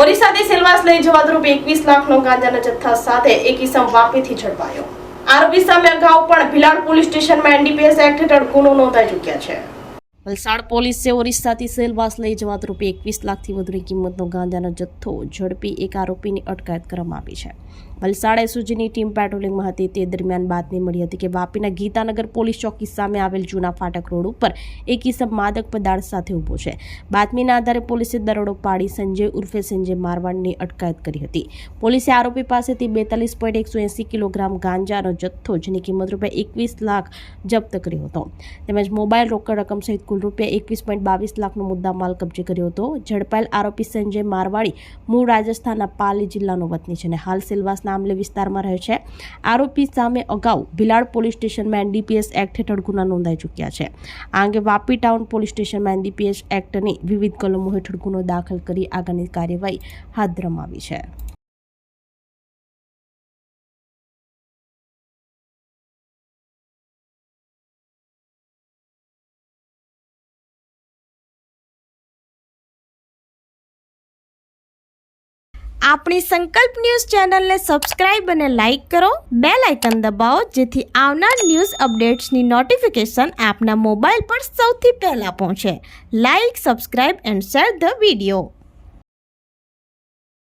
ઓરિસ્સાથી સેલવાસ લઈ જવાતો ₹21 લાખનો ગાંજાના જથ્થા સાથે એક ઇસમ વાપીથી ઝડપાયો। આરોપી સામે અગાઉ પણ ભિલાડ પોલીસ સ્ટેશનમાં NDPS એક્ટ હેઠળ ગુનો નોંધાઈ ચૂક્યા છે। વલસાડ પોલીસે ઓરિસ્સાથી સેલવાસ લઈ જવાતો ₹21 લાખથી વધુની કિંમતનો ગાંજાનો જથ્થો ઝડપી એક આરોપીની અટકાયત કરવામાં આવી છે। વલસાડ એસઓજીની ટીમ પેટ્રોલિંગમાં હતી તે દરમિયાન બાતમી મળી હતી કે વાપીના ગીતાનગર પોલીસ ચોકી સામે આવેલ જૂના ફાટક રોડ ઉપર એક ઇસમ માદક પદાર્થ સાથે ઊભો છે। બાતમીના આધારે પોલીસે દરોડો પાડી સંજય ઉર્ફે સંજય મારવાડની અટકાયત કરી હતી। પોલીસે આરોપી પાસેથી 42.180 કિલોગ્રામ ગાંજાનો જથ્થો જેની કિંમત ₹21 લાખ જપ્ત કર્યો હતો તેમજ મોબાઈલ રોકડ રકમ સહિત કુલ ₹21.22 લાખનો મુદ્દામાલ કબજે કર્યો હતો। ઝડપાયેલ આરોપી સંજય મારવાડી મૂળ રાજસ્થાનના પાલી જિલ્લાનો વતની છે અને હાલ સેલવાસ મામલે વિસ્તારમાં રહે છે। આરોપી સામે અગાઉ ભિલાડ પોલીસ સ્ટેશનમાં NDPS એક્ટ હેઠળ ગુના નોંધાઈ ચૂક્યા છે। આ અંગે વાપી ટાઉન પોલીસ સ્ટેશનમાં NDPS એક્ટની વિવિધ કલમો હેઠળ ગુનો દાખલ કરી આગળની કાર્યવાહી હાથ ધરવામાં આવી છે। આપણી સંકલ્પ ન્યૂઝ ચેનલને સબસ્ક્રાઇબ અને લાઇક કરો, બેલ આઇકન દબાવો જેથી આવનાર ન્યૂઝ અપડેટ્સની નોટિફિકેશન આપના મોબાઈલ પર સૌથી પહેલા પહોંચે। Like, subscribe and share the video.